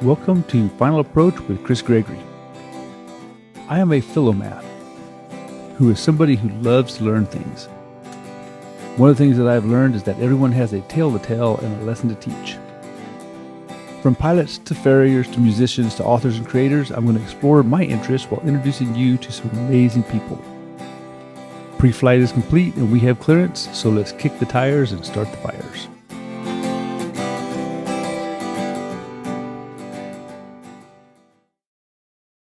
Welcome to Final Approach with Chris Gregory. I am a philomath who is somebody who loves to learn things. One of the things that I've learned is that everyone has a tale to tell and a lesson to teach. From pilots to farriers to musicians to authors and creators, I'm going to explore my interests while introducing you to some amazing people. Pre-flight is complete and we have clearance, so let's kick the tires and start the fires.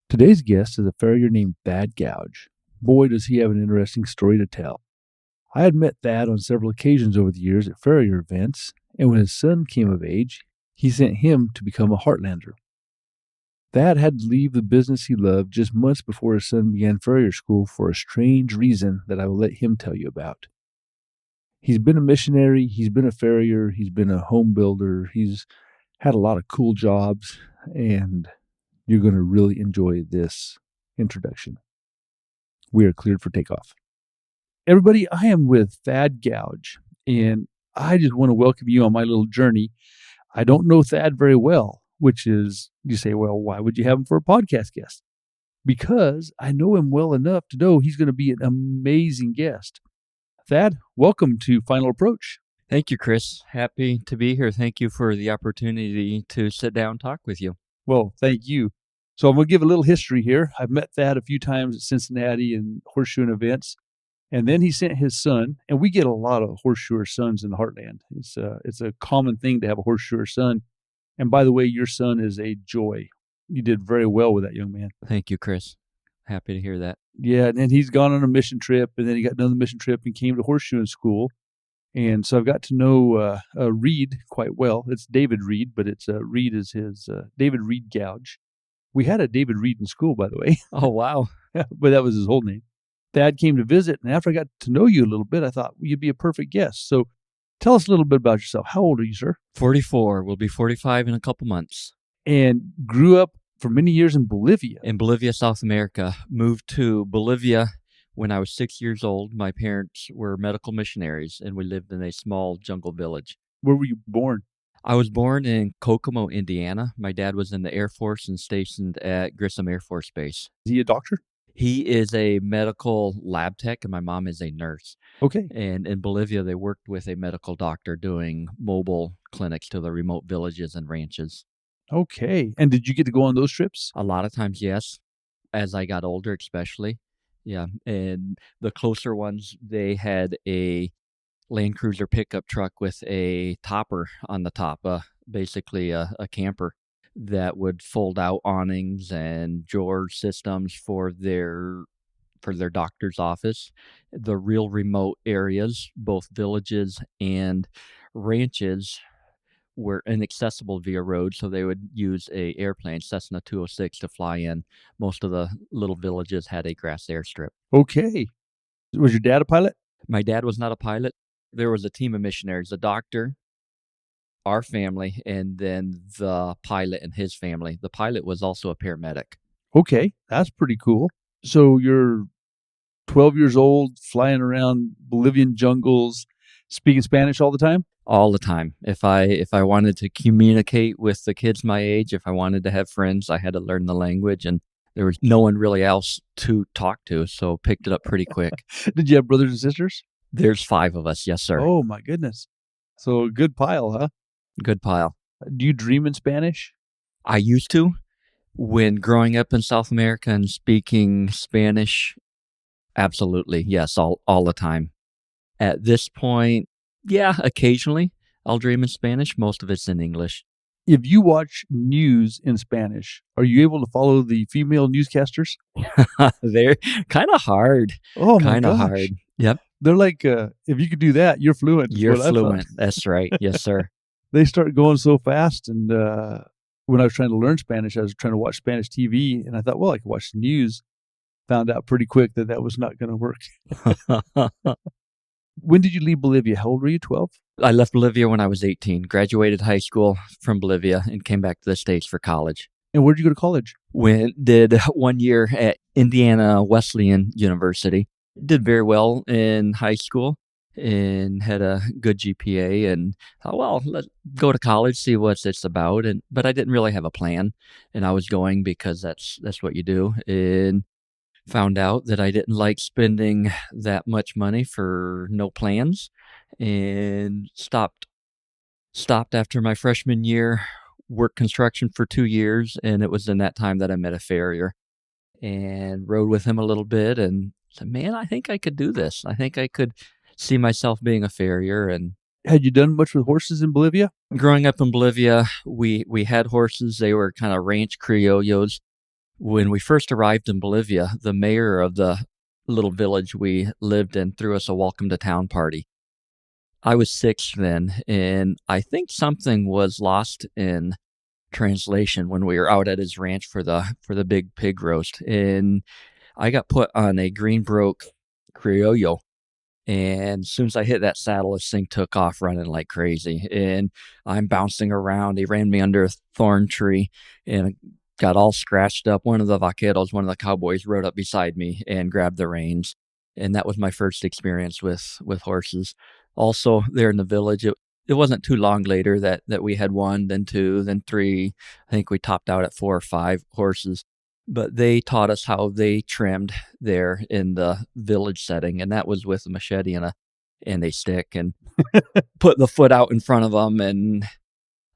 Today's guest is a farrier named Thad Gouge. Boy, does he have an interesting story to tell. I had met Thad on several occasions over the years at farrier events, and when his son came of age, he sent him to become a Heartlander. Thad had to leave the business he loved just months before his son began farrier school for a strange reason that I will let him tell you about. He's been a missionary, he's been a farrier, he's been a home builder, he's had a lot of cool jobs, and you're going to really enjoy this introduction. We are cleared for takeoff. Everybody, I am with Thad Gouge, and I just want to welcome you on my little journey. I don't know Thad very well, which is, you say, well, why would you have him for a podcast guest? Because I know him well enough to know he's going to be an amazing guest. Thad, welcome to Final Approach. Thank you, Chris. Happy to be here. Thank you for the opportunity to sit down and talk with you. Well, thank you. So I'm going to give a little history here. I've met Thad a few times at Cincinnati and horseshoeing events. And then he sent his son, and we get a lot of horseshoer sons in the Heartland. It's a common thing to have a horseshoer son. And by the way, your son is a joy. You did very well with that young man. Thank you, Chris. Happy to hear that. Yeah, and he's gone on a mission trip, and then he got another mission trip and came to horseshoeing school. And so I've got to know Reed quite well. It's David Reed, but it's Reed is his David Reed Gouge. We had a David Reed in school, by the way. Oh, wow. But that was his whole name. Thad came to visit, and after I got to know you a little bit, I thought, well, you'd be a perfect guest. So tell us a little bit about yourself. How old are you, sir? 44. We'll be 45 in a couple months. And grew up for many years in Bolivia. In Bolivia, South America. Moved to Bolivia when I was 6 years old. My parents were medical missionaries, and we lived in a small jungle village. Where were you born? I was born in Kokomo, Indiana. My dad was in the Air Force and stationed at Grissom Air Force Base. Is he a doctor? He is a medical lab tech, and my mom is a nurse. Okay. And in Bolivia, they worked with a medical doctor doing mobile clinics to the remote villages and ranches. Okay. And did you get to go on those trips? A lot of times, yes. As I got older, especially. Yeah. And the closer ones, they had a Land Cruiser pickup truck with a topper on the top, basically a camper that would fold out awnings and drawer systems for their doctor's office. The real remote areas, both villages and ranches, were inaccessible via road, so they would use a airplane, Cessna 206, to fly in. Most of the little villages had a grass airstrip. Okay. Was your dad a pilot? My dad was not a pilot. There was a team of missionaries, a doctor, our family, and then the pilot and his family. The pilot was also a paramedic. Okay, that's pretty cool. So you're 12 years old, flying around Bolivian jungles, speaking Spanish all the time? All the time. If I wanted to communicate with the kids my age, if I wanted to have friends, I had to learn the language, and there was no one really else to talk to, so picked it up pretty quick. Did you have brothers and sisters? There's 5 of us, yes, sir. Oh, my goodness. So a good pile, huh? Good pile. Do you dream in Spanish? I used to. When growing up in South America and speaking Spanish, absolutely, yes, all the time. At this point, yeah, occasionally I'll dream in Spanish. Most of it's in English. If you watch news in Spanish, are you able to follow the female newscasters? They're kind of hard. Oh, my Kind of gosh. hard. Yep. They're like, if you could do that, you're fluent. You're fluent. That's right. Yes, sir. They start going so fast. And when I was trying to learn Spanish, I was trying to watch Spanish TV. And I thought, well, I could watch the news. Found out pretty quick that was not going to work. When did you leave Bolivia? How old were you, 12? I left Bolivia when I was 18, graduated high school from Bolivia, and came back to the States for college. And where did you go to college? Did 1 year at Indiana Wesleyan University. Did very well in high school. and had a good GPA, and thought, well, let's go to college, see what it's about. But I didn't really have a plan, and I was going because that's what you do. And found out that I didn't like spending that much money for no plans, and stopped after my freshman year. Worked construction for 2 years, and it was in that time that I met a farrier and rode with him a little bit and said, man, I think I could do this. I think I could see myself being a farrier. And Had you done much with horses in Bolivia? growing up in Bolivia, we had horses. They were kind of ranch criollos. When we first arrived in Bolivia, the mayor of the little village we lived in threw us a welcome to town party. I was 6 then, and I think something was lost in translation when we were out at his ranch for the big pig roast, and I got put on a Greenbroke Criollo, and as soon as I hit that saddle, this thing took off running like crazy, and I'm bouncing around. He ran me under a thorn tree and got all scratched up. One of the vaqueros, one of the cowboys, rode up beside me and grabbed the reins, and that was my first experience with horses. Also, there in the village, it wasn't too long later that we had 1, then 2, then 3. I think we topped out at 4 or 5 horses. But they taught us how they trimmed there in the village setting, and that was with a machete and a stick, and put the foot out in front of them and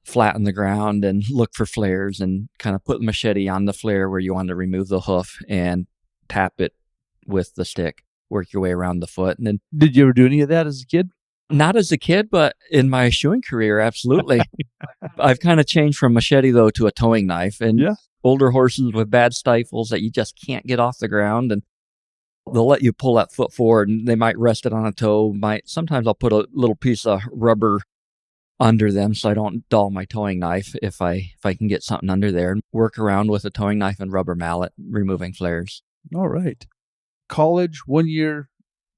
flatten the ground and look for flares, and kind of put the machete on the flare where you want to remove the hoof and tap it with the stick, work your way around the foot. And then, Did you ever do any of that as a kid? not as a kid, but in my shoeing career, absolutely. I've kind of changed from machete, though, to a towing knife. And Yeah. older horses with bad stifles that you just can't get off the ground, and they'll let you pull that foot forward, and they might rest it on a toe. Sometimes I'll put a little piece of rubber under them so I don't dull my towing knife if I can get something under there, and work around with a towing knife and rubber mallet, removing flares. All right. College, 1 year,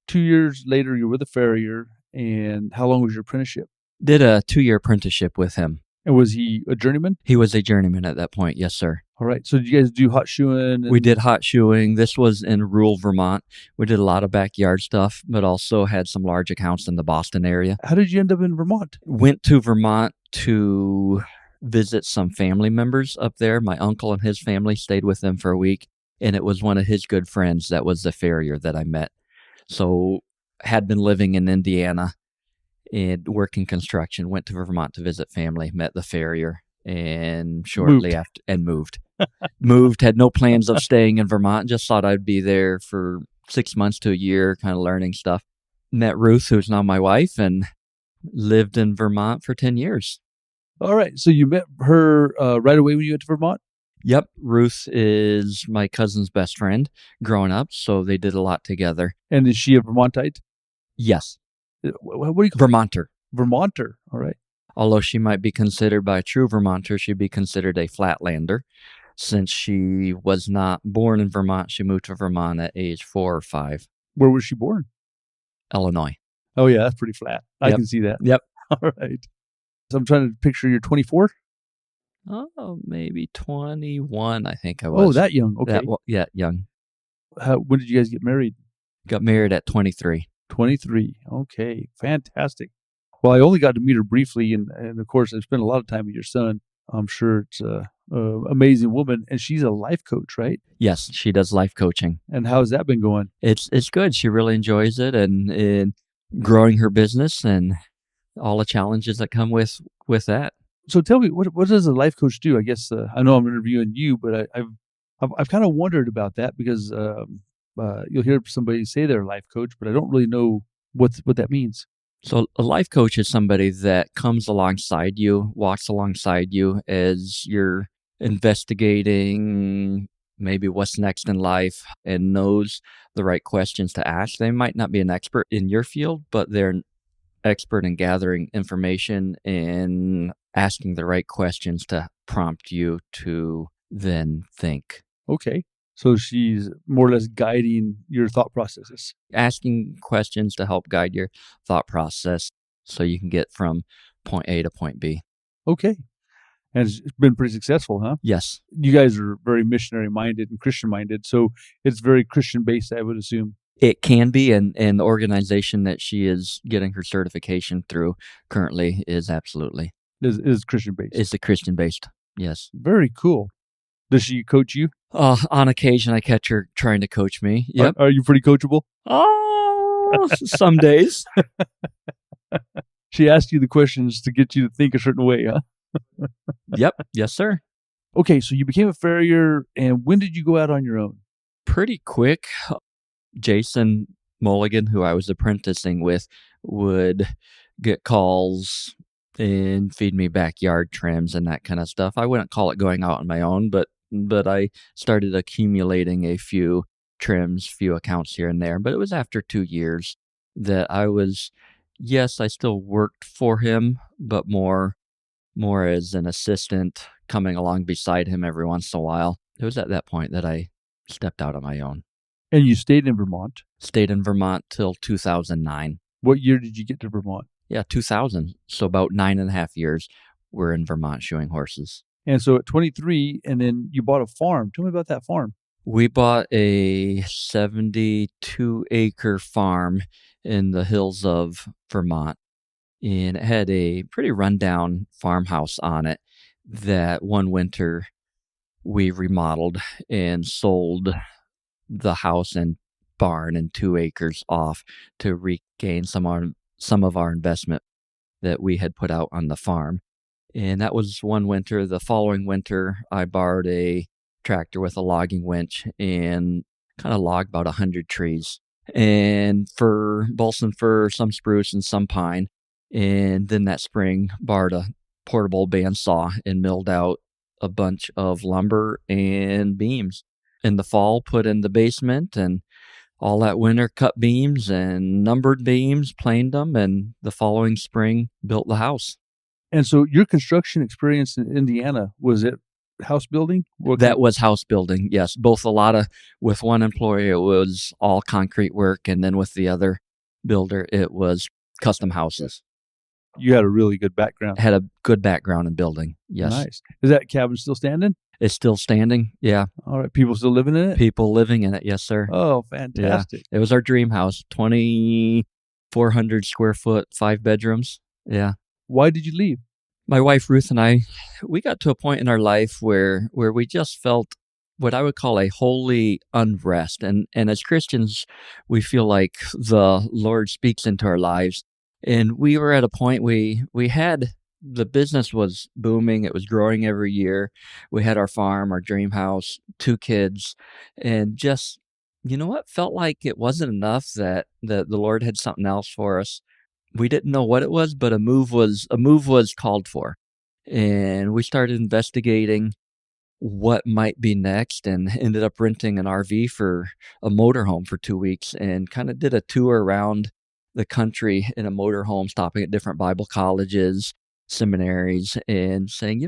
2 years later, you're with a farrier. And how long was your apprenticeship? Did a 2-year apprenticeship with him. And was he a journeyman? He was a journeyman at that point. Yes, sir. All right. So did you guys do hot shoeing? We did hot shoeing. This was in rural Vermont. We did a lot of backyard stuff, but also had some large accounts in the Boston area. How did you end up in Vermont? Went to Vermont to visit some family members up there. My uncle and his family, stayed with them for a week, and it was one of his good friends that was the farrier that I met. So had been living in Indiana and working construction, went to Vermont to visit family, met the farrier, and shortly after, and moved. Had no plans of staying in Vermont, just thought I'd be there for 6 months to a year, kind of learning stuff. Met Ruth, who's now my wife, and lived in Vermont for 10 years. All right. So you met her right away when you went to Vermont? Yep. Ruth is my cousin's best friend growing up, so they did a lot together. And is she a Vermontite? Yes. What do you call Vermonter. Vermonter? All right. Although she might be considered by a true Vermonter, she'd be considered a Flatlander. Since she was not born in Vermont, she moved to Vermont at age 4 or 5. Where was she born? Illinois. Oh, yeah. That's pretty flat. I Yep. can see that. Yep. All right. So I'm trying to picture you're 24? Oh, maybe 21, I think I was. Oh, that young. Okay. Yeah, young. When did you guys get married? Got married at 23. 23. Okay. Fantastic. Well, I only got to meet her briefly, and of course, I spent a lot of time with your son. I'm sure it's an amazing woman, and she's a life coach, right? Yes, she does life coaching. And how's that been going? It's good. She really enjoys it, and growing her business and all the challenges that come with that. So tell me, what does a life coach do? I guess I know I'm interviewing you, but I've kind of wondered about that because you'll hear somebody say they're a life coach, but I don't really know what that means. So a life coach is somebody that comes alongside you, walks alongside you as you're investigating maybe what's next in life, and knows the right questions to ask. They might not be an expert in your field, but they're an expert in gathering information and asking the right questions to prompt you to then think. Okay. So she's more or less guiding your thought processes. Asking questions to help guide your thought process so you can get from point A to point B. Okay. And it's been pretty successful, huh? Yes. You guys are very missionary minded and Christian minded. So it's very Christian based, I would assume. It can be, and the organization that she is getting her certification through currently is absolutely Is Christian based. is the Christian based. Yes. Very cool. Does she coach you? On occasion, I catch her trying to coach me. Yep. Are you pretty coachable? Oh, some days. She asked you the questions to get you to think a certain way, huh? Yep. Yes, sir. Okay, so you became a farrier, and when did you go out on your own? Pretty quick. Jason Mulligan, who I was apprenticing with, would get calls and feed me backyard trims and that kind of stuff. I wouldn't call it going out on my own, but I started accumulating a few trims, few accounts here and there. But it was after 2 years that I was, yes, I still worked for him, but more as an assistant coming along beside him every once in a while. It was at that point that I stepped out on my own. And you stayed in Vermont. Stayed in Vermont till 2009. What year did you get to Vermont? Yeah, 2000. So about 9.5 years we're in Vermont shoeing horses. And so at 23, and then you bought a farm. Tell me about that farm. We bought a 72-acre farm in the hills of Vermont, and it had a pretty rundown farmhouse on it that one winter we remodeled and sold the house and barn and 2 acres off to regain some of our investment that we had put out on the farm. And that was one winter. The following winter, I borrowed a tractor with a logging winch and kind of logged about 100 trees, and for balsam fir, some spruce, and some pine. And then that spring, borrowed a portable bandsaw and milled out a bunch of lumber and beams. In the fall, put in the basement, and all that winter cut beams and numbered beams, planed them, and the following spring built the house. And so your construction experience in Indiana, was it house building? That was house building, yes. Both with one employer, it was all concrete work, and then with the other builder, it was custom houses. You had a really good background. Had a good background in building, yes. Nice. Is that cabin still standing? It's still standing, yeah. All right. People still living in it? People living in it, yes, sir. Oh, fantastic. Yeah. It was our dream house, 2,400 square foot, 5 bedrooms. Yeah. Why did you leave? My wife, Ruth, and I, we got to a point in our life where we just felt what I would call a holy unrest. And as Christians, we feel like the Lord speaks into our lives. And we were at a point the business was booming. It was growing every year. We had our farm, our dream house, 2 kids, and just, felt like it wasn't enough, that the Lord had something else for us. We didn't know what it was, but a move was called for. And we started investigating what might be next, and ended up renting an RV for a motorhome for 2 weeks, and kind of did a tour around the country in a motorhome, stopping at different Bible colleges, seminaries, and saying,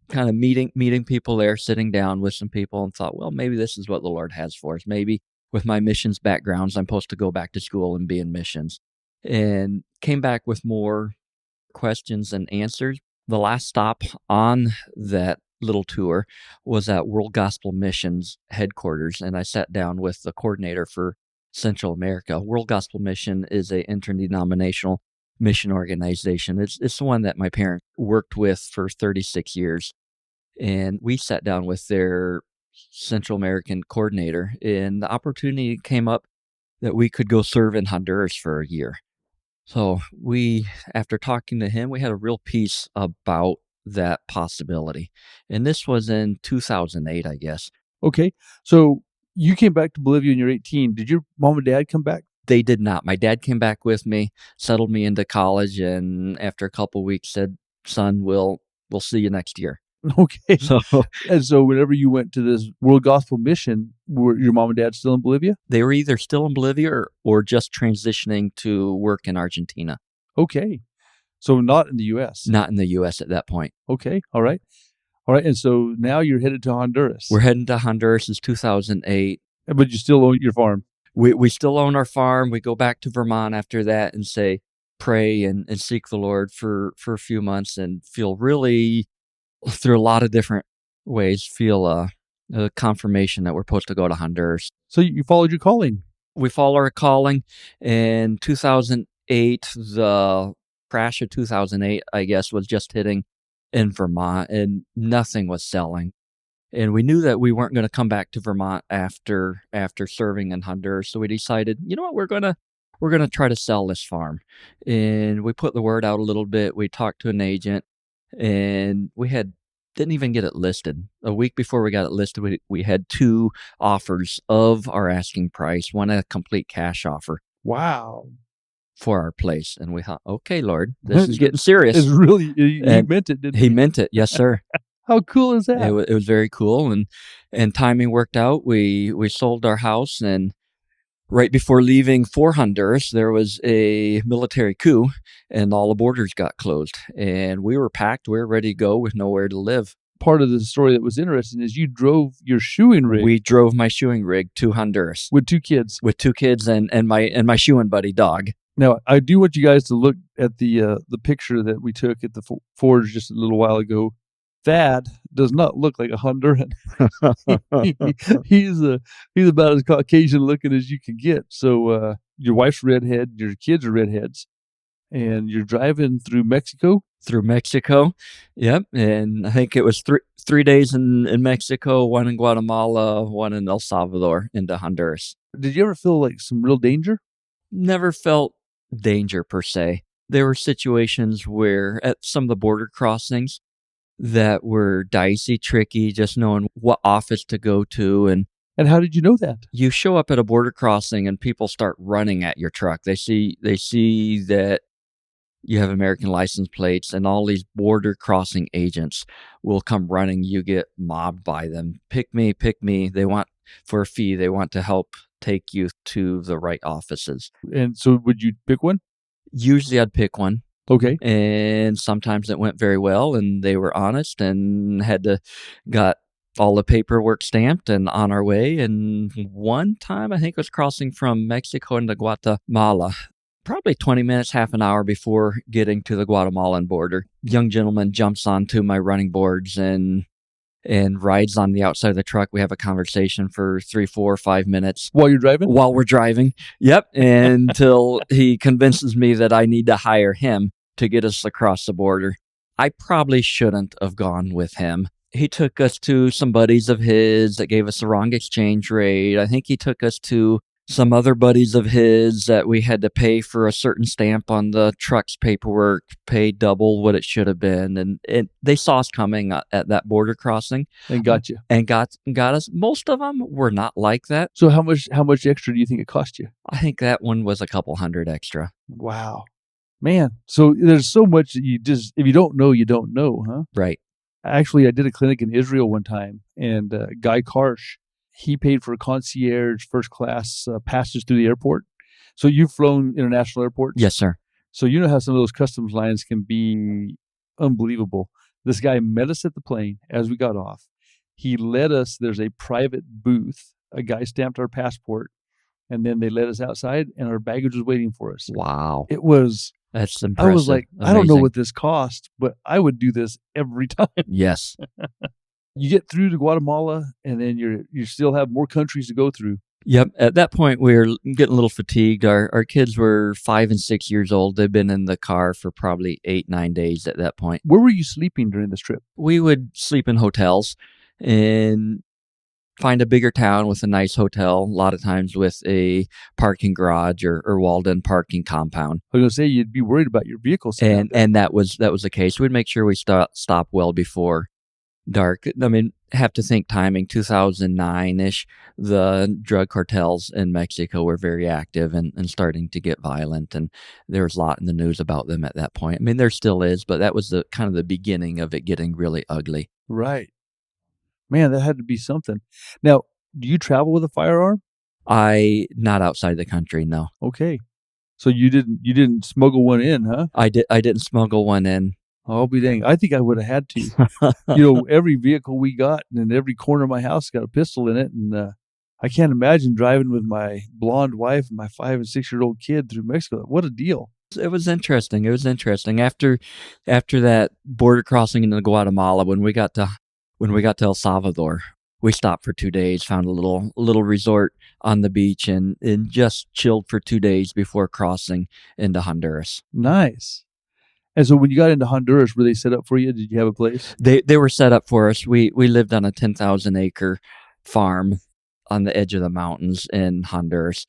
kind of meeting people there, sitting down with some people, and thought, well, maybe this is what the Lord has for us. Maybe with my missions backgrounds, I'm supposed to go back to school and be in missions. And came back with more questions and answers. The last stop on that little tour was at World Gospel Missions headquarters, and I sat down with the coordinator for Central America. World Gospel Mission is an interdenominational mission organization. It's the one that my parents worked with for 36 years. And we sat down with their Central American coordinator, and the opportunity came up that we could go serve in Honduras for a year. So after talking to him, we had a real peace about that possibility. And this was in 2008, I guess. Okay. So you came back to Bolivia when you're 18. Did your mom and dad come back? They did not. My dad came back with me, settled me into college, and after a couple of weeks said, "Son, we'll see you next year." Okay. And so whenever you went to this World Gospel Mission, were your mom and dad still in Bolivia? They were either still in Bolivia or just transitioning to work in Argentina. Okay. So not in the U.S.? Not in the U.S. at that point. Okay. All right. And so now you're headed to Honduras. We're heading to Honduras. It's 2008. But you still own your farm? We still own our farm. We go back to Vermont after that and pray and seek the Lord for a few months, and feel really, through a lot of different ways, feel a confirmation that we're supposed to go to Honduras. So you followed your calling? we follow our calling. In 2008, the crash of 2008, I guess, was just hitting in Vermont, and nothing was selling. And we knew that we weren't going to come back to Vermont after serving in Honduras. So we decided, you know what, we're gonna try to sell this farm. And we put the word out a little bit. We talked to an agent, and didn't even get it listed. A week before we got it listed, we had 2 offers of our asking price, one a complete cash offer Wow. for our place. And we thought, okay, Lord, this is getting serious. It's really, he And meant it, didn't he? He meant it, yes, sir. How cool is that? It was very cool, and timing worked out. We sold our house, and right before leaving for Honduras, there was a military coup, and all the borders got closed. And we were packed. We were ready to go with nowhere to live. Part of the story that was interesting is you drove your shoeing rig. We drove my shoeing rig to Honduras with 2 kids. With 2 kids and my shoeing buddy dog. Now, I do want you guys to look at the picture that we took at the forge just a little while ago. Thad does not look like a Honduran. He's about as Caucasian looking as you can get. So your wife's redhead, your kids are redheads, and you're driving through Mexico. Through Mexico, yep. And I think it was 3 days in Mexico, 1 in Guatemala, 1 in El Salvador, into Honduras. Did you ever feel like some real danger? Never felt danger per se. There were situations where at some of the border crossings that were dicey, tricky, just knowing what office to go to. And how did you know that? You show up at a border crossing and people start running at your truck. They see that you have American license plates, and all these border crossing agents will come running. You get mobbed by them. Pick me. They want, for a fee, they want to help take you to the right offices. And so would you pick one? Usually I'd pick one. Okay. And sometimes it went very well, and they were honest and got all the paperwork stamped and on our way. And one time, I think it was crossing from Mexico into Guatemala, probably 20 minutes, half an hour before getting to the Guatemalan border. Young gentleman jumps onto my running boards and rides on the outside of the truck. We have a conversation for 3, 4, 5 minutes. While you're driving? While we're driving. Yep. Until he convinces me that I need to hire him to get us across the border. I probably shouldn't have gone with him. He took us to some buddies of his that gave us the wrong exchange rate. I think he took us to some other buddies of his that we had to pay for a certain stamp on the truck's paperwork, pay double what it should have been. And they saw us coming at that border crossing. And got you. And got us. Most of them were not like that. So how much extra do you think it cost you? I think that one was a couple $100 extra. Wow. Man, so there's so much that if you don't know, you don't know, huh? Right. Actually, I did a clinic in Israel one time, and Guy Karsh, he paid for a concierge first class passes through the airport. So you've flown international airports? Yes, sir. So you know how some of those customs lines can be unbelievable. This guy met us at the plane as we got off. He led us, there's a private booth. A guy stamped our passport, and then they led us outside, and our baggage was waiting for us. Wow. That's impressive. I was like, amazing. I don't know what this cost, but I would do this every time. Yes. You get through to Guatemala, and then you still have more countries to go through. Yep. At that point, we were getting a little fatigued. Our kids were 5 and 6 years old. They'd been in the car for probably 8, 9 days at that point. Where were you sleeping during this trip? We would sleep in hotels and find a bigger town with a nice hotel, a lot of times with a parking garage or walled-in parking compound. I was going to say, you'd be worried about your vehicle. And that was the case. We'd make sure we stop well before dark. I mean, have to think timing, 2009-ish, the drug cartels in Mexico were very active and starting to get violent, and there was a lot in the news about them at that point. I mean, there still is, but that was the kind of the beginning of it getting really ugly. Right. Man, that had to be something. Now, do you travel with a firearm? Not outside the country, no. Okay. So you didn't smuggle one in, huh? I didn't smuggle one in. I'll be dang. I think I would have had to. Every vehicle we got and every corner of my house got a pistol in it. And I can't imagine driving with my blonde wife and my 5 and 6 year old kid through Mexico. What a deal. It was interesting. After that border crossing into Guatemala, when we got to El Salvador, we stopped for 2 days, found a little resort on the beach, and just chilled for 2 days before crossing into Honduras. Nice. And so when you got into Honduras, were they set up for you? Did you have a place? They were set up for us. We lived on a 10,000 acre farm on the edge of the mountains in Honduras,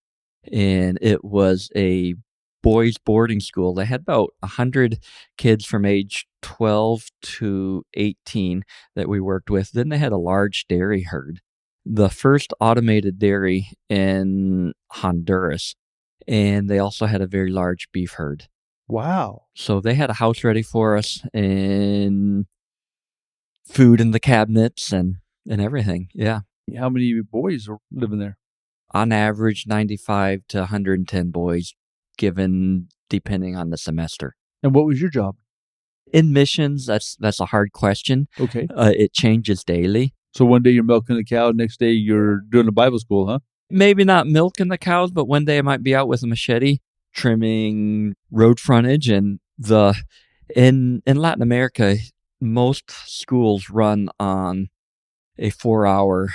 and it was a boys boarding school. They had about 100 kids from age 12 to 18 that we worked with. Then they had a large dairy herd, the first automated dairy in Honduras, and they also had a very large beef herd. Wow. So they had a house ready for us and food in the cabinets and everything. Yeah. How many boys are living there? On average, 95 to 110 boys, given depending on the semester. And what was your job? In missions, that's a hard question. Okay. It changes daily. So one day you're milking the cow, next day you're doing a Bible school, huh? Maybe not milking the cows, but one day I might be out with a machete trimming road frontage. And in Latin America, most schools run on a 4-hour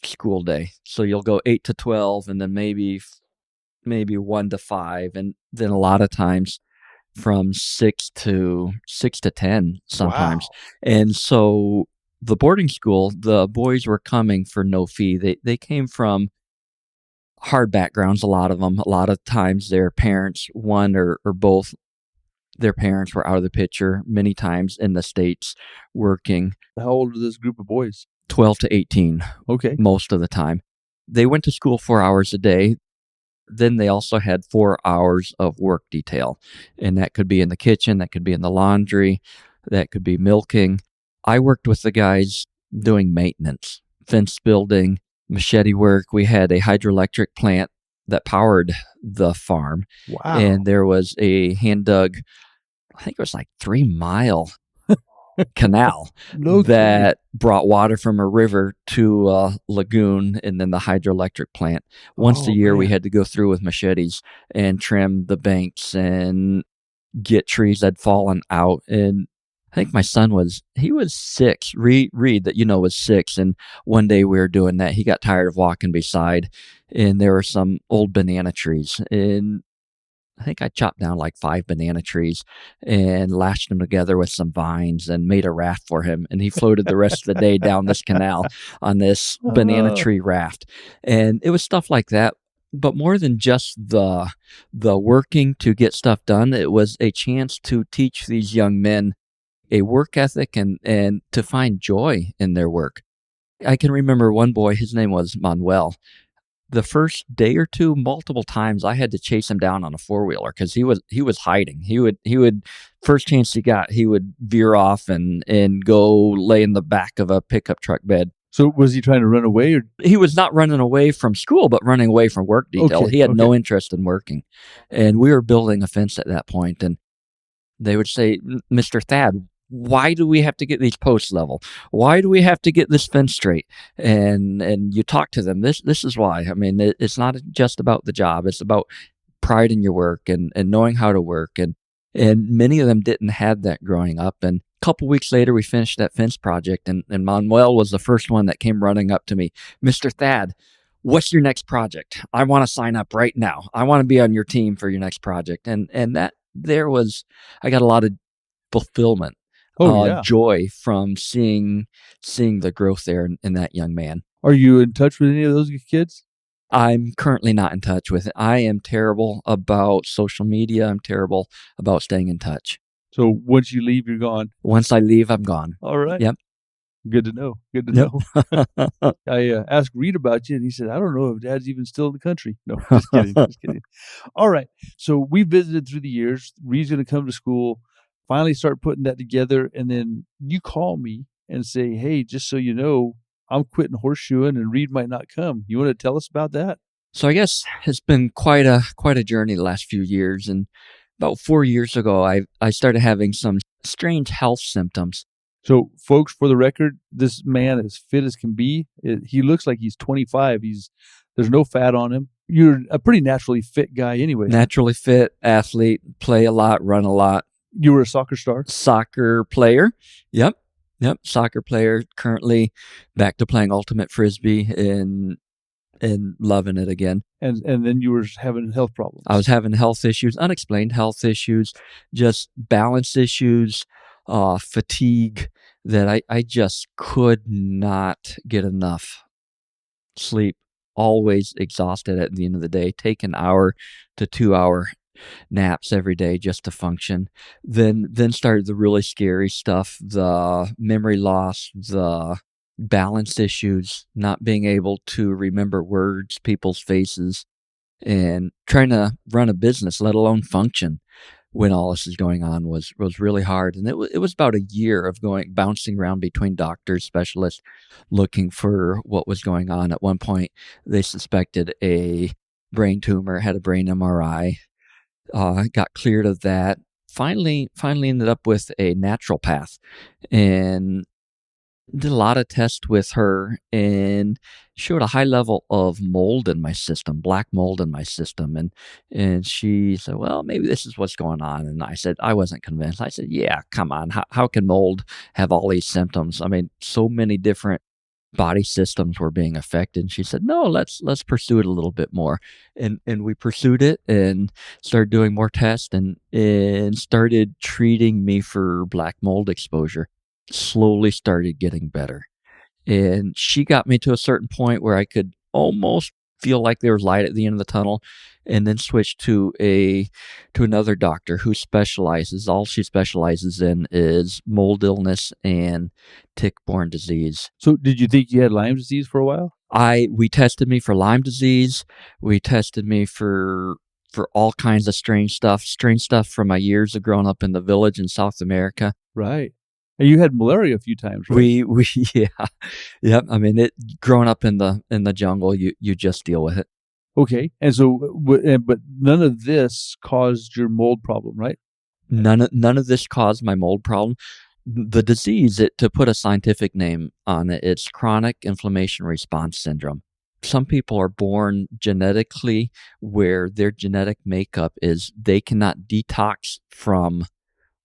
school day. So you'll go 8 to 12 and then maybe 1 to 5, and then a lot of times from 6 to 10 sometimes. Wow. And so the boarding school, the boys were coming for no fee. They came from hard backgrounds, a lot of them. A lot of times their parents, one or both their parents were out of the picture, many times in the States working. How old are this group of boys? 12 to 18. Okay. Most of the time. They went to school 4 hours a day. Then they also had 4 hours of work detail. And that could be in the kitchen, that could be in the laundry, that could be milking. I worked with the guys doing maintenance, fence building, machete work. We had a hydroelectric plant that powered the farm. Wow. And there was a hand dug, I think it was like 3-mile canal that brought water from a river to a lagoon and then the hydroelectric plant. Once a year, we had to go through with machetes and trim the banks and get trees that had fallen out. And I think my son was 6. Reed that was 6. And one day we were doing that. He got tired of walking beside, and there were some old banana trees. And I think I chopped down like 5 banana trees and lashed them together with some vines and made a raft for him. And he floated the rest of the day down this canal on this banana tree raft. And it was stuff like that. But more than just the working to get stuff done, it was a chance to teach these young men a work ethic and to find joy in their work. I can remember one boy, his name was Manuel. The first day or two, multiple times, I had to chase him down on a 4-wheeler because he was hiding. He would first chance he got, he would veer off and go lay in the back of a pickup truck bed. So was he trying to run away? Or? He was not running away from school, but running away from work detail. Okay, he had no interest in working. And we were building a fence at that point, and they would say, Mr. Thad, why do we have to get these posts level? Why do we have to get this fence straight? And you talk to them. This is why. I mean, it's not just about the job. It's about pride in your work and knowing how to work. And many of them didn't have that growing up. And a couple weeks later, we finished that fence project. And Manuel was the first one that came running up to me. Mr. Thad, what's your next project? I want to sign up right now. I want to be on your team for your next project. And that I got a lot of fulfillment. Joy from seeing the growth there in that young man. Are you in touch with any of those kids? I'm currently not in touch with it. I am terrible about social media. I'm terrible about staying in touch. So once you leave, you're gone? Once I leave, I'm gone. All right. Yep. Good to know. Good to know. I asked Reed about you, and he said, I don't know if Dad's even still in the country. No, just kidding. Just kidding. All right. So we visited through the years. Reed's going to come to school. Finally start putting that together, and then you call me and say, hey, just so you know, I'm quitting horseshoeing and Reed might not come. You want to tell us about that? So I guess it's been quite a journey the last few years. And about 4 years ago, I started having some strange health symptoms. So folks, for the record, this man is fit as can be. He looks like he's 25. There's no fat on him. You're a pretty naturally fit guy anyway. Naturally fit athlete, play a lot, run a lot. You were a soccer star? Soccer player. Yep. Yep, soccer player, currently back to playing ultimate frisbee and loving it again. And then you were having health problems. I was having health issues, unexplained health issues, just balance issues, fatigue that I just could not get enough sleep. Always exhausted at the end of the day. Take an hour to 2 hour naps every day just to function. Then started the really scary stuff, the memory loss, the balance issues, not being able to remember words, people's faces, and trying to run a business, let alone function when all this is going on was really hard. And it was about a year of bouncing around between doctors, specialists, looking for what was going on. At one point, they suspected a brain tumor, had a brain MRI, got cleared of that. Finally ended up with a naturopath and did a lot of tests with her and showed a high level of mold in my system, black mold in my system. And she said, well, maybe this is what's going on. And I said, I wasn't convinced. I said, yeah, come on. How can mold have all these symptoms? I mean, so many different body systems were being affected. And she said, no, let's pursue it a little bit more. And we pursued it and started doing more tests and started treating me for black mold exposure. Slowly started getting better. And she got me to a certain point where I could almost feel like there was light at the end of the tunnel, and then switched to another doctor who all she specializes in is mold illness and tick-borne disease. So did you think you had Lyme disease for a while? We tested me for Lyme disease. We tested me for all kinds of strange stuff from my years of growing up in the village in South America. Right. And you had malaria a few times, right? We yeah. I mean, growing up in the jungle, you just deal with it. Okay. And so, but none of this caused your mold problem, right? None of this caused my mold problem. The disease, to put a scientific name on it, it's chronic inflammation response syndrome. Some people are born genetically where their genetic makeup is they cannot detox from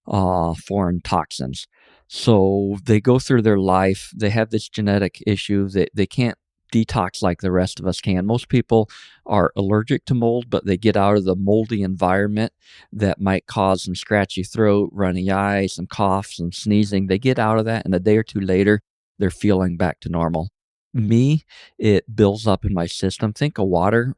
foreign toxins. So they go through their life, they have this genetic issue that they can't detox like the rest of us can. Most people are allergic to mold, but they get out of the moldy environment that might cause some scratchy throat, runny eyes, some cough, some sneezing. They get out of that, and a day or two later, they're feeling back to normal. Me, it builds up in my system. Think a water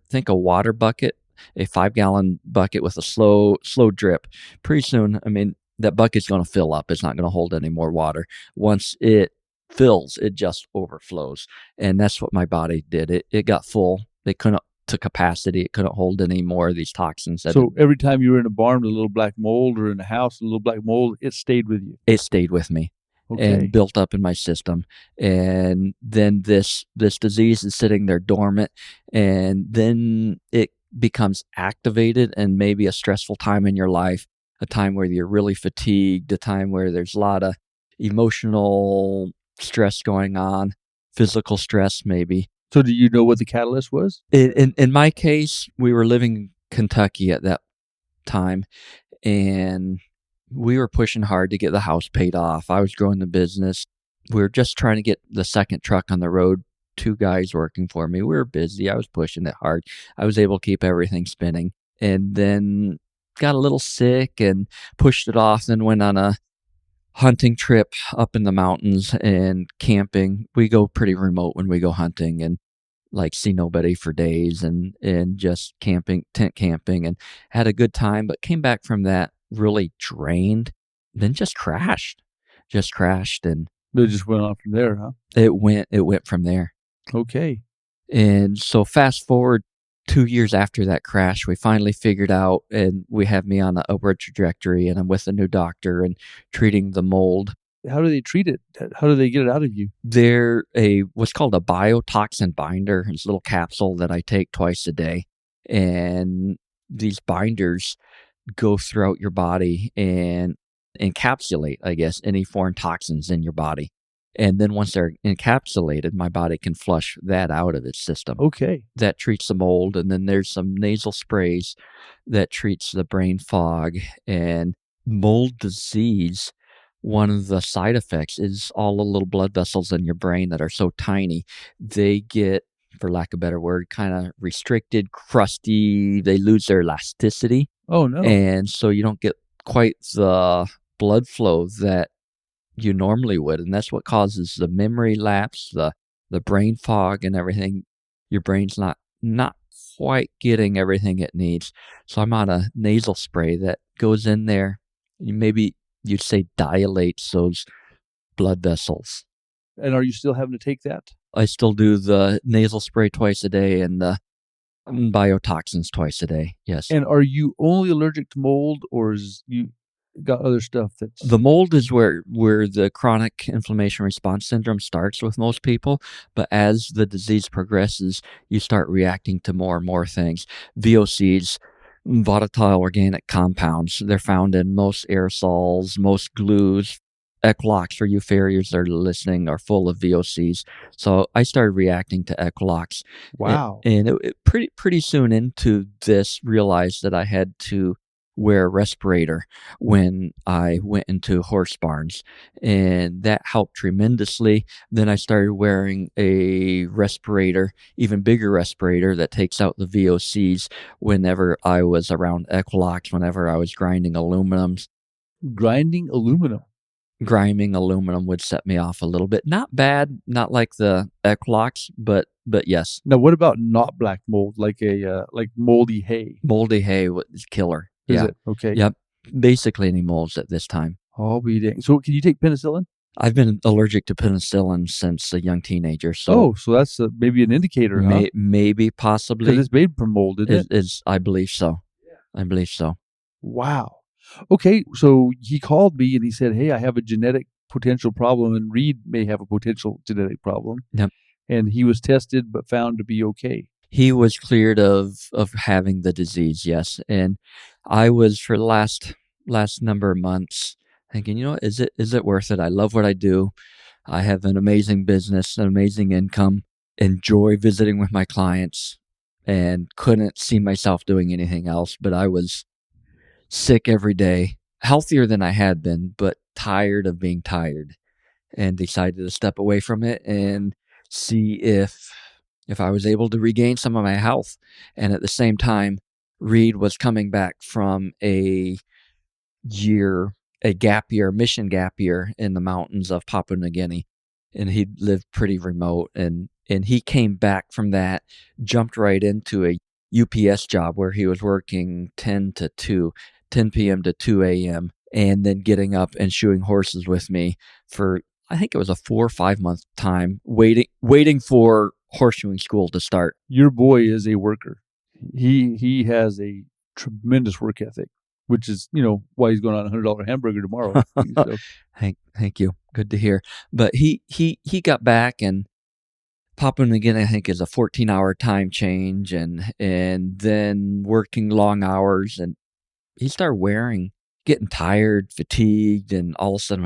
bucket, a 5-gallon bucket with a slow drip. Pretty soon, I mean, that bucket's going to fill up. It's not going to hold any more water. Once it fills, it just overflows. And that's what my body did. It got full. It couldn't, to capacity. It couldn't hold any more of these toxins. So every time you were in a barn with a little black mold, or in a house with a little black mold, it stayed with you. It stayed with me. Okay. And built up in my system. And then this disease is sitting there dormant, and then it becomes activated, and maybe a stressful time in your life, a time where you're really fatigued, a time where there's a lot of emotional stress going on, physical stress maybe. So do you know what the catalyst was? In my case, we were living in Kentucky at that time, and we were pushing hard to get the house paid off. I was growing the business. We were just trying to get the second truck on the road. 2 guys working for me. We were busy. I was pushing it hard. I was able to keep everything spinning. And then got a little sick and pushed it off, then went on a hunting trip up in the mountains and camping. We go pretty remote when we go hunting, and like see nobody for days, and just camping, tent camping, and had a good time, but came back from that really drained, then just crashed. And it just went on from there, huh? It went from there. Okay. And so fast forward 2 years after that crash, we finally figured out, and we have me on an upward trajectory, and I'm with a new doctor and treating the mold. How do they treat it? How do they get it out of you? They're what's called a biotoxin binder. It's a little capsule that I take twice a day. And these binders go throughout your body and encapsulate, I guess, any foreign toxins in your body. And then once they're encapsulated, my body can flush that out of its system. Okay. That treats the mold. And then there's some nasal sprays that treats the brain fog. And mold disease one of the side effects is all the little blood vessels in your brain that are so tiny, they get, for lack of a better word, kind of restricted, crusty, they lose their elasticity. Oh, no. And so you don't get quite the blood flow that you normally would. And that's what causes the memory lapse, the brain fog and everything. Your brain's not quite getting everything it needs. So I'm on a nasal spray that goes in there. Maybe you'd say dilates those blood vessels. And are you still having to take that? I still do the nasal spray twice a day and the biotoxins twice a day. Yes. And are you only allergic to mold, or is you got other stuff that's... The mold is where the chronic inflammation response syndrome starts with most people, but as the disease progresses, you start reacting to more and more things. VOCs, volatile organic compounds, they're found in most aerosols, most glues. Ecolox, for you farriers that are listening, are full of VOCs. So I started reacting to Ecolox. Wow. And it pretty soon into this, realized that I had to wear a respirator when I went into horse barns, and that helped tremendously. Then I started wearing a respirator, even bigger respirator that takes out the VOCs whenever I was around Ecolox, whenever I was grinding aluminums. Grinding aluminum. Grinding aluminum would set me off a little bit. Not bad, not like the Ecolox, but yes. Now, what about not black mold, like like moldy hay? Moldy hay was killer. Is Yeah. it? Okay. Yep. Basically any molds at this time. I'll be dang. So can you take penicillin? I've been allergic to penicillin since a young teenager. So Oh, so that's maybe an indicator, huh? maybe, Because possibly. it's made from mold, isn't it? I believe so. I believe so. Wow. Okay, so he called me and he said, "Hey, I have a genetic potential problem, and Reed may have a potential genetic problem." Yep. And he was tested but found to be okay. He was cleared of having the disease, yes. And I was, for the last number of months, thinking, is it worth it? I love what I do. I have an amazing business, an amazing income, enjoy visiting with my clients, and couldn't see myself doing anything else. But I was sick every day, healthier than I had been, but tired of being tired, and decided to step away from it and see if I was able to regain some of my health. And at the same time, Reed was coming back from a mission gap year in the mountains of Papua New Guinea. And he lived pretty remote. And he came back from that, jumped right into a UPS job where he was working 10 p.m. to 2 a.m. and then getting up and shoeing horses with me for, I think it was a 4 or 5 month time, waiting for horseshoeing school to start. Your boy is a worker. He has a tremendous work ethic, which is, why he's going on a $100 hamburger tomorrow. So. Thank you. Good to hear. But he got back, and Papua New Guinea, I think, is a 14-hour time change, and then working long hours, and he started getting tired, fatigued, and all of a sudden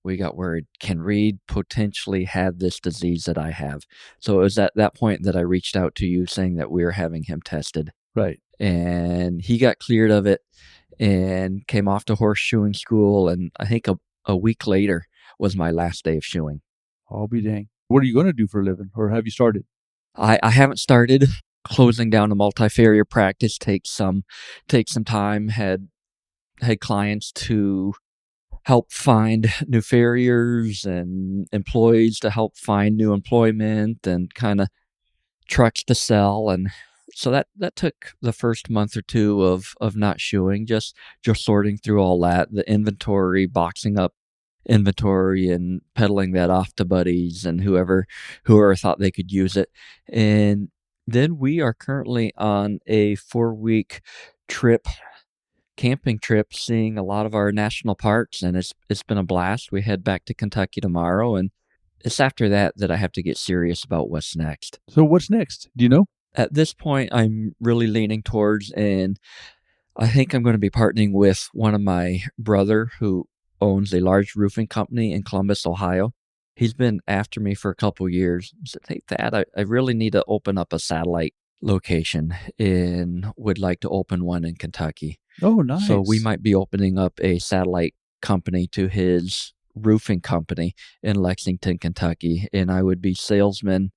we got worried. Can Reed potentially have this disease that I have? So it was at that point that I reached out to you saying that we were having him tested. Right. And he got cleared of it and came off to horseshoeing school. And I think a week later was my last day of shoeing. I'll be dang. What are you going to do for a living, or have you started? I haven't started. Closing down a Multi-Farrier practice takes some time. Had clients to help find new farriers and employees to help find new employment and kind of trucks to sell. And so that took the first month or two of not shoeing, just sorting through all that, the inventory, boxing up inventory and peddling that off to buddies and whoever thought they could use it. And then we are currently on a 4-week camping trip, seeing a lot of our national parks, and it's been a blast. We head back to Kentucky tomorrow, and it's after that I have to get serious about what's next. So what's next? Do you know? At this point, I'm really leaning towards, and I think I'm going to be partnering with one of my brother who owns a large roofing company in Columbus, Ohio. He's been after me for a couple of years. I said, "Hey, Thad, I really need to open up a satellite location and would like to open one in Kentucky." Oh, nice. So we might be opening up a satellite company to his roofing company in Lexington, Kentucky, and I would be salesman,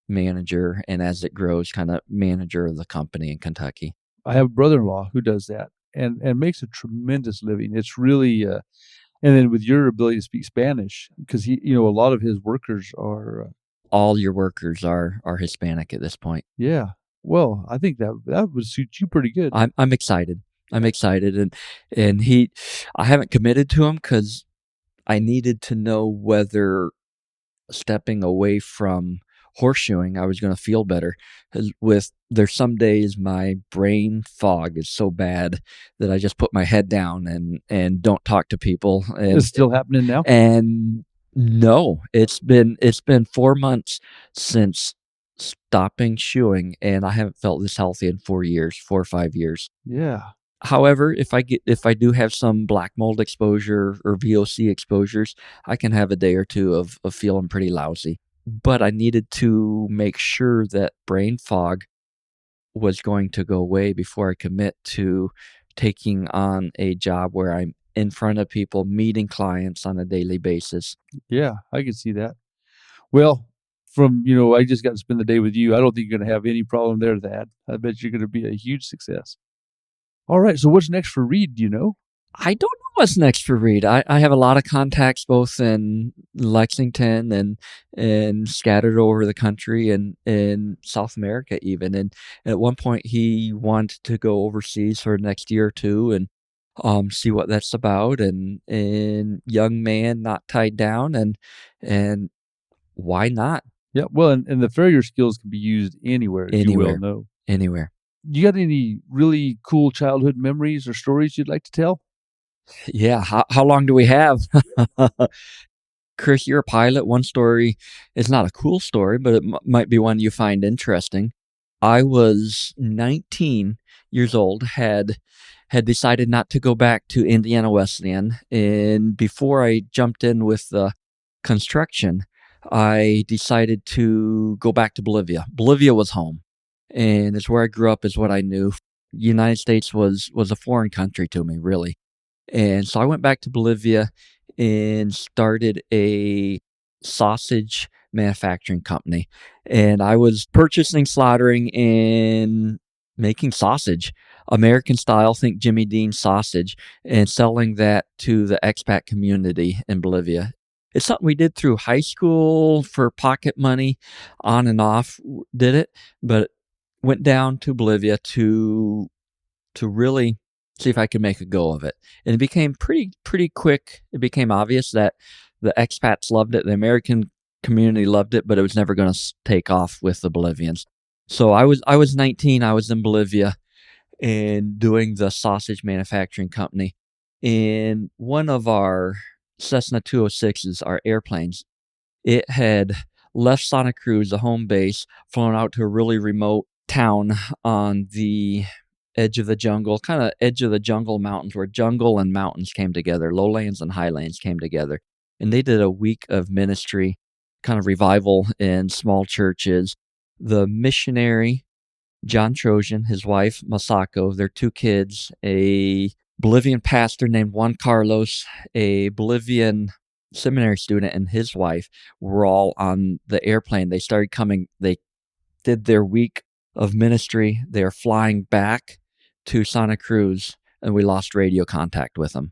manager, and as it grows, kind of manager of the company in Kentucky. I have a brother-in-law who does that and makes a tremendous living. It's really, and then with your ability to speak Spanish, because he, a lot of his workers are, All your workers are Hispanic at this point. yeah. Well, I think that would suit you pretty good. I'm excited. I'm excited, and I haven't committed to him because I needed to know whether stepping away from horseshoeing, I was going to feel better. There's some days my brain fog is so bad that I just put my head down and don't talk to people. And It's still happening now? And no, it's been 4 months since stopping shoeing, and I haven't felt this healthy in 4 or 5 years. Yeah. However, if I do have some black mold exposure or VOC exposures, I can have a day or two of feeling pretty lousy. But I needed to make sure that brain fog was going to go away before I commit to taking on a job where I'm in front of people, meeting clients on a daily basis. Yeah, I can see that. Well, from, I just got to spend the day with you. I don't think you're going to have any problem there, Thad. I bet you're going to be a huge success. All right, so what's next for Reed, do you know? I don't know what's next for Reed. I have a lot of contacts both in Lexington and scattered over the country and in South America even. And at one point he wanted to go overseas for the next year or two and see what that's about. And young man, not tied down, and why not? Yeah, well, and the farrier skills can be used anywhere, as you well know. Anywhere. You got any really cool childhood memories or stories you'd like to tell? Yeah. How long do we have? Chris, you're a pilot. One story is not a cool story, but it might be one you find interesting. I was 19 years old, had decided not to go back to Indiana Wesleyan, and before I jumped in with the construction, I decided to go back to Bolivia. Bolivia was home, and it's where I grew up, is what I knew. The United States was a foreign country to me, really. And so I went back to Bolivia and started a sausage manufacturing company. And I was purchasing, slaughtering, and making sausage, American style, think Jimmy Dean sausage, and selling that to the expat community in Bolivia. It's something we did through high school for pocket money, on and off did it, but went down to Bolivia to really see if I could make a go of it. And it became pretty quick. It became obvious that the expats loved it, the American community loved it, but it was never going to take off with the Bolivians. So I was 19. I was in Bolivia and doing the sausage manufacturing company. And one of our Cessna 206s, our airplanes, it had left Santa Cruz, the home base, flown out to a really remote town on the edge of the jungle, kind of edge of the jungle mountains, where jungle and mountains came together, lowlands and highlands came together. And they did a week of ministry, kind of revival in small churches. The missionary, John Trojan, his wife, Masako, their 2 kids, a Bolivian pastor named Juan Carlos, a Bolivian seminary student, and his wife were all on the airplane. They started coming, they did their week of ministry. They are flying back to Santa Cruz, and we lost radio contact with them.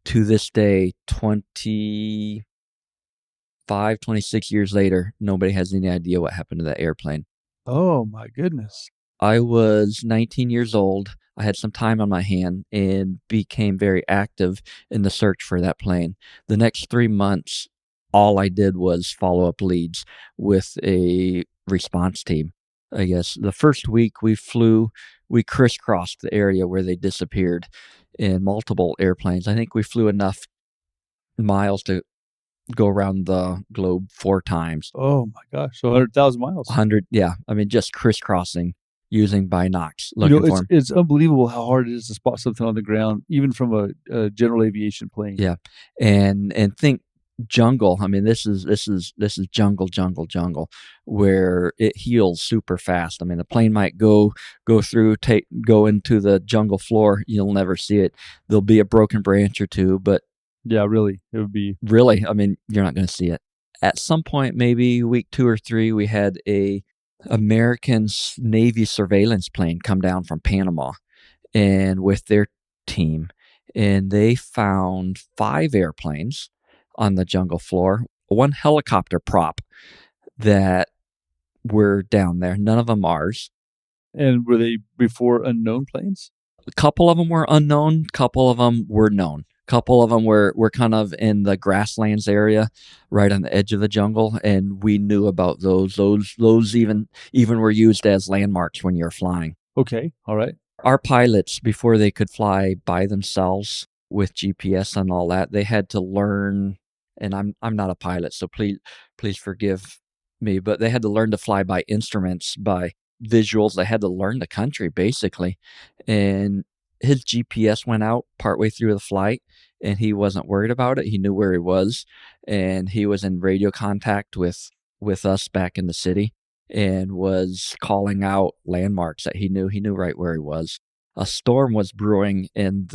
To this day, 26 years later, nobody has any idea what happened to that airplane. Oh, my goodness. I was 19 years old. I had some time on my hand and became very active in the search for that plane. The next 3 months, all I did was follow up leads with a response team. I guess the first week we crisscrossed the area where they disappeared in multiple airplanes. I think we flew enough miles to go around the globe 4 times. Oh my gosh. So 100,000 miles. 100, yeah. I mean, just crisscrossing using binocs. Looking for them. It's unbelievable how hard it is to spot something on the ground, even from a general aviation plane. Yeah. And think jungle. I mean, this is jungle, where it heals super fast. I mean, the plane might go through, go into the jungle floor. You'll never see it. There'll be a broken branch or two, but Yeah, really. It would be. Really, I mean, you're not going to see it. At some point, maybe week 2 or 3, we had a American Navy surveillance plane come down from Panama and with their team, and they found 5 airplanes on the jungle floor, 1 helicopter prop that were down there, none of them ours. And were they before unknown planes? A couple of them were unknown, couple of them were known. Couple of them were kind of in the grasslands area, right on the edge of the jungle, and we knew about those. Those even were used as landmarks when you're flying. Okay, all right. Our pilots, before they could fly by themselves with GPS and all that, they had to learn. And I'm not a pilot, so please forgive me, but they had to learn to fly by instruments, by visuals. They had to learn the country basically, and his GPS went out partway through the flight, and he wasn't worried about it. He knew where he was, and he was in radio contact with us back in the city, and was calling out landmarks that he knew. He knew right where he was. A storm was brewing in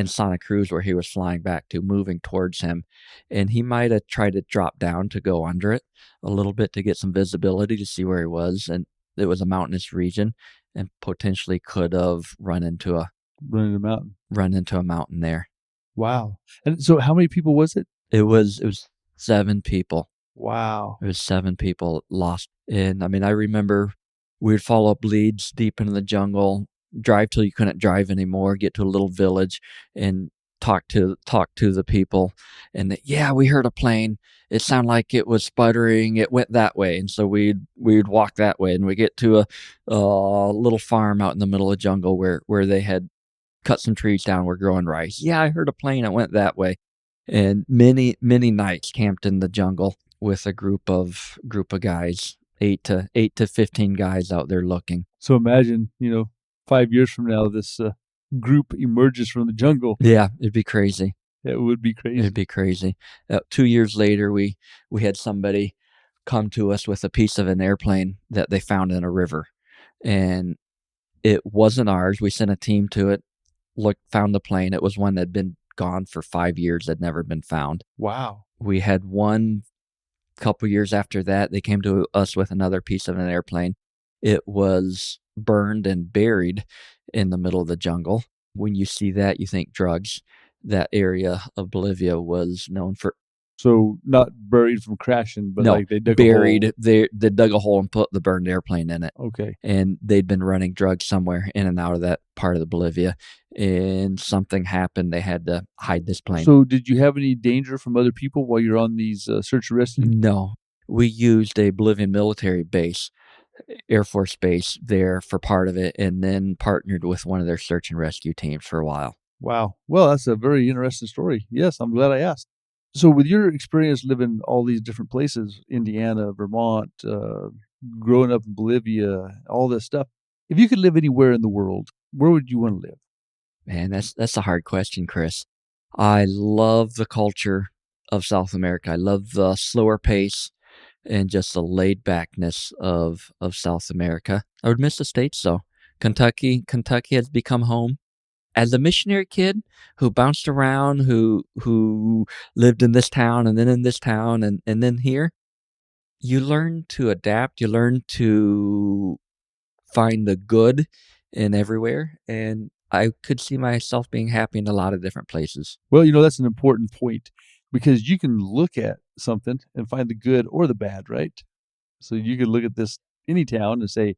Santa Cruz where he was flying back to, moving towards him, and he might have tried to drop down to go under it a little bit to get some visibility to see where he was, and it was a mountainous region, and potentially could have run into a mountain there. Wow. And so how many people was it? It was 7 people. Wow. It was 7 people lost. And I mean, I remember we would follow up leads deep into the jungle, drive till you couldn't drive anymore, get to a little village and talk to the people. And yeah, we heard a plane. It sounded like it was sputtering. It went that way. And so we'd walk that way, and we get to a little farm out in the middle of the jungle where they had cut some trees down, were growing rice. Yeah, I heard a plane. It went that way. And many nights camped in the jungle with a group of guys, 8 to 15 guys out there looking. So imagine, 5 years from now, this group emerges from the jungle. Yeah, it'd be crazy. It would be crazy. It'd be crazy. 2 years later, we had somebody come to us with a piece of an airplane that they found in a river, and it wasn't ours. We sent a team to it, found the plane. It was one that had been gone for 5 years, had never been found. Wow. We had one couple years after that. They came to us with another piece of an airplane. It was burned and buried in the middle of the jungle. When you see that, you think drugs. That area of Bolivia was known for. So not buried from crashing, but no, like they dug buried. a hole. They dug a hole and put the burned airplane in it. Okay. And they'd been running drugs somewhere in and out of that part of the Bolivia, and something happened. They had to hide this plane. So did you have any danger from other people while you're on these search and rescue? No. We used a Bolivian military base, Air Force base there for part of it, and then partnered with one of their search and rescue teams for a while. Wow. Well, that's a very interesting story. Yes, I'm glad I asked. So with your experience living all these different places, Indiana, Vermont, growing up in Bolivia, all this stuff, if you could live anywhere in the world, where would you want to live? Man, that's a hard question, Chris. I love the culture of South America. I love the slower pace and just the laid backness of South America. I would miss the States though. Kentucky has become home. As a missionary kid who bounced around, who lived in this town and then in this town and then here, you learn to adapt. You learn to find the good in everywhere. And I could see myself being happy in a lot of different places. Well, that's an important point, because you can look at something and find the good or the bad, right? So you could look at any town and say,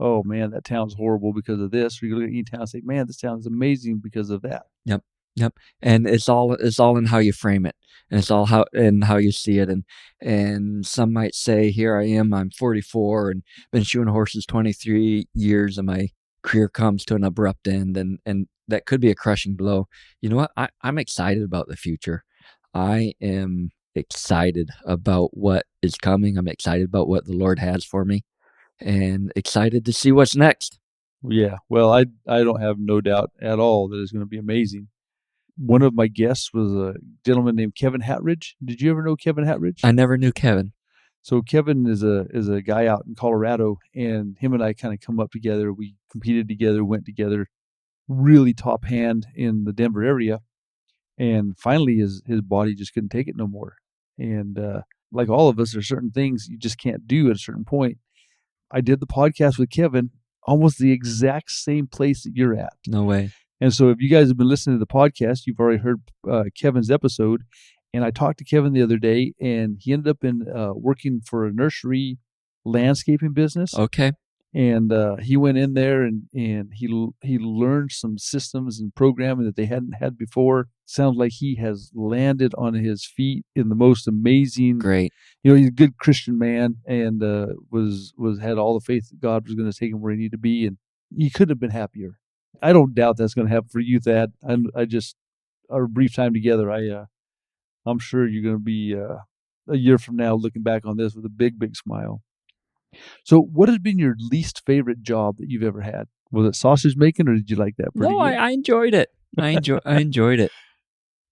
oh man, that town's horrible because of this. Or you look at any town and say, man, this town is amazing because of that. Yep. And it's all in how you frame it, and it's all how you see it. And some might say, here I am, I'm 44 and been shoeing horses 23 years, and my career comes to an abrupt end, and that could be a crushing blow. You know what? I'm excited about the future. I am excited about what is coming. I'm excited about what the Lord has for me, and excited to see what's next. Yeah, well, I don't have no doubt at all that it's going to be amazing. One of my guests was a gentleman named Kevin Hatridge. Did you ever know Kevin Hatridge? I never knew Kevin. So Kevin is a guy out in Colorado, and him and I kind of come up together. We competed together, went together, really top hand in the Denver area. And finally, his body just couldn't take it no more. And like all of us, there's certain things you just can't do at a certain point. I did the podcast with Kevin, almost the exact same place that you're at. No way. And so if you guys have been listening to the podcast, you've already heard Kevin's episode. And I talked to Kevin the other day, and he ended up in working for a nursery landscaping business. Okay. And he went in there and he learned some systems and programming that they hadn't had before. Sounds like he has landed on his feet in the most amazing. Great. He's a good Christian man, and had all the faith that God was going to take him where he needed to be, and he couldn't have been happier. I don't doubt that's going to happen for you, Thad. I just, our brief time together, I'm sure you're going to be a year from now looking back on this with a big, big smile. So what has been your least favorite job that you've ever had? Was it sausage making, or did you like that pretty No, good? I enjoyed it. I enjoyed it.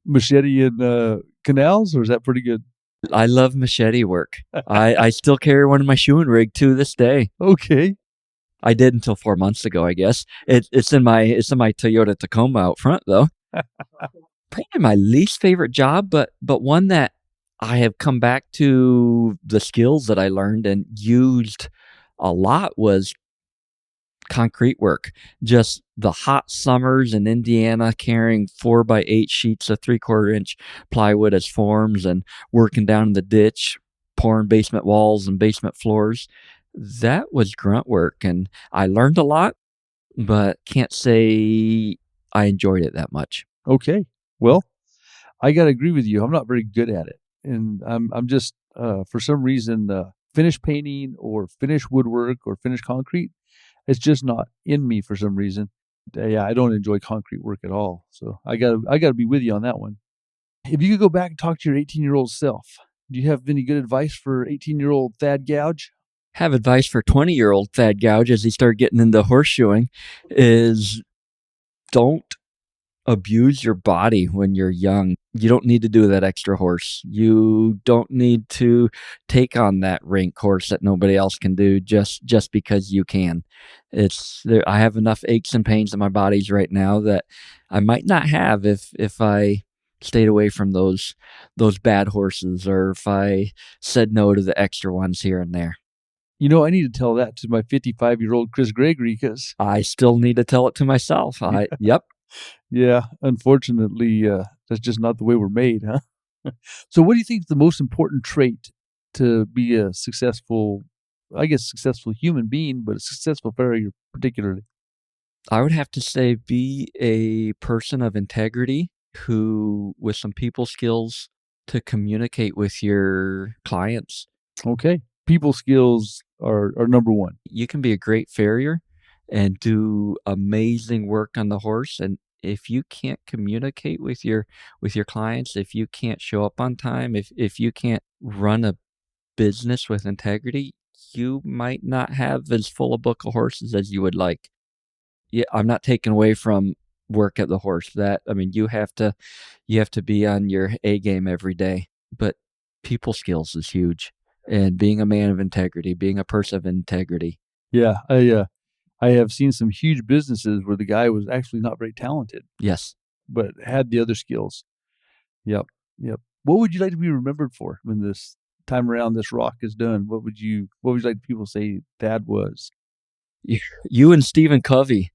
Machete and canals, or is that pretty good? I love machete work. I still carry one in my shoeing rig to this day. Okay. I did until 4 months ago, I guess. It's in my Toyota Tacoma out front, though. Probably my least favorite job, but one that I have come back to the skills that I learned and used a lot was concrete work. Just the hot summers in Indiana, carrying 4x8 sheets of 3/4 inch plywood as forms and working down in the ditch, pouring basement walls and basement floors. That was grunt work, and I learned a lot, but can't say I enjoyed it that much. Okay. Well, I got to agree with you. I'm not very good at it. And I'm just, for some reason, finish painting or finish woodwork or finish concrete, it's just not in me for some reason. Yeah, I don't enjoy concrete work at all. So I gotta be with you on that one. If you could go back and talk to your 18-year-old self, do you have any good advice for 18-year-old Thad Gouge? Have advice for 20-year-old Thad Gouge as he started getting into horseshoeing is don't abuse your body when you're young. You don't need to do that extra horse. You don't need to take on that rank horse that nobody else can do just because you can. I have enough aches and pains in my bodies right now that I might not have if I stayed away from those bad horses, or if I said no to the extra ones here and there. I need to tell that to my 55-year-old Chris Gregory, because I still need to tell it to myself. Yep. Yeah, unfortunately, that's just not the way we're made, huh? So what do you think is the most important trait to be a successful human being, but a successful farrier particularly? I would have to say be a person of integrity who, with some people skills to communicate with your clients. Okay. People skills are number one. You can be a great farrier and do amazing work on the horse, and if you can't communicate with your clients, if you can't show up on time, if you can't run a business with integrity, you might not have as full a book of horses as you would like. Yeah, I'm not taking away from work at the horse. You have to be on your A game every day, but people skills is huge, and being a man of integrity, being a person of integrity. Yeah, I have seen some huge businesses where the guy was actually not very talented. Yes. But had the other skills. Yep. What would you like to be remembered for when this time around this rock is done? What would you like people to say Dad was? You and Stephen Covey.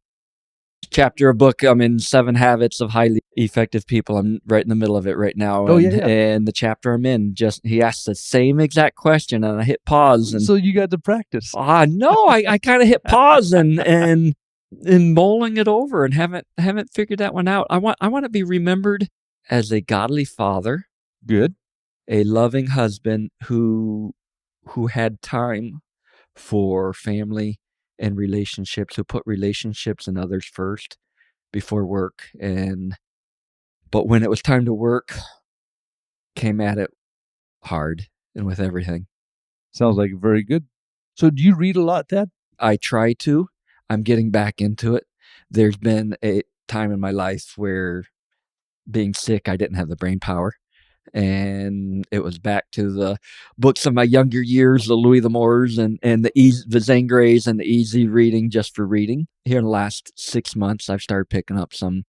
Chapter of book, I'm in 7 Habits of Highly Effective People. I'm right in the middle of it right now. Oh, and, yeah. And the chapter I'm in, he asked the same exact question, and I hit pause. And so you got to practice. No, I kind of hit pause and mulling it over and haven't figured that one out. I want to be remembered as a godly father. Good. A loving husband who had time for family and relationships, who put relationships and others first before work. But when it was time to work, came at it hard and with everything. Sounds like very good. So do you read a lot, Dad? I try to. I'm getting back into it. There's been a time in my life where, being sick, I didn't have the brain power. And it was back to the books of my younger years, the Louis L'Amours and the Zangrays and the easy reading just for reading. Here in the last 6 months, I've started picking up some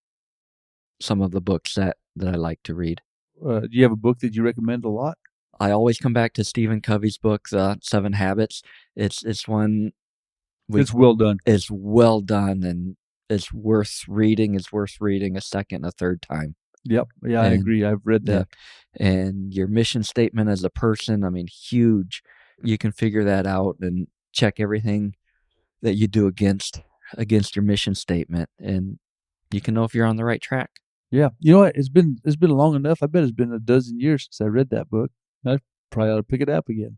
some of the books that I like to read. Do you have a book that you recommend a lot? I always come back to Stephen Covey's book, The 7 Habits. It's one It's well done. It's well done, and it's worth reading. It's worth reading a second, a third time. Yep. Yeah, I agree. I've read that. And your mission statement as a person, I mean, huge. You can figure that out and check everything that you do against your mission statement, and you can know if you're on the right track. Yeah. You know what? It's been long enough. I bet it's been a dozen years since I read that book. I probably ought to pick it up again.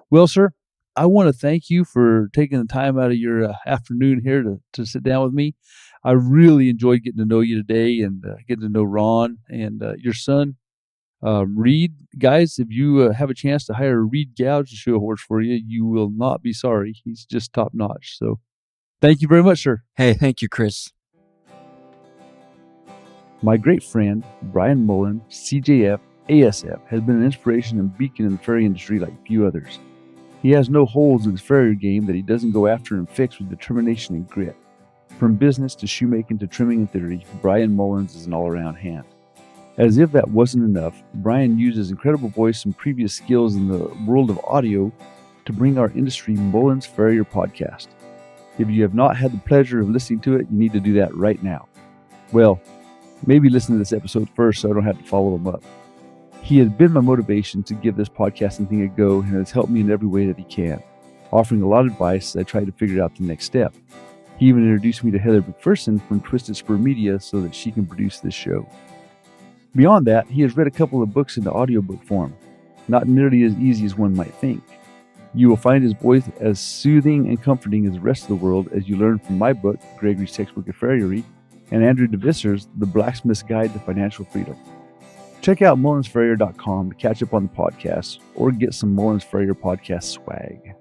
Well, sir, I want to thank you for taking the time out of your afternoon here to sit down with me. I really enjoyed getting to know you today and getting to know Ron and your son, Reed. Guys, if you have a chance to hire Reed Gouge to show a horse for you, you will not be sorry. He's just top notch. So thank you very much, sir. Hey, thank you, Chris. My great friend, Brian Mullen, CJF ASF, has been an inspiration and beacon in the farrier industry like few others. He has no holes in his farrier game that he doesn't go after and fix with determination and grit. From business to shoemaking to trimming and theory, Brian Mullins is an all-around hand. As if that wasn't enough, Brian used his incredible voice and previous skills in the world of audio to bring our industry Mullins Farrier podcast. If you have not had the pleasure of listening to it, you need to do that right now. Well, maybe listen to this episode first so I don't have to follow him up. He has been my motivation to give this podcasting thing a go and has helped me in every way that he can, offering a lot of advice as I try to figure out the next step. He even introduced me to Heather McPherson from Twisted Spur Media so that she can produce this show. Beyond that, he has read a couple of books in the audiobook form, not nearly as easy as one might think. You will find his voice as soothing and comforting as the rest of the world as you learn from my book, Gregory's Textbook of Farriery, and Andrew DeVisser's The Blacksmith's Guide to Financial Freedom. Check out MullinsFarrier.com to catch up on the podcast or get some Mullins Farrier podcast swag.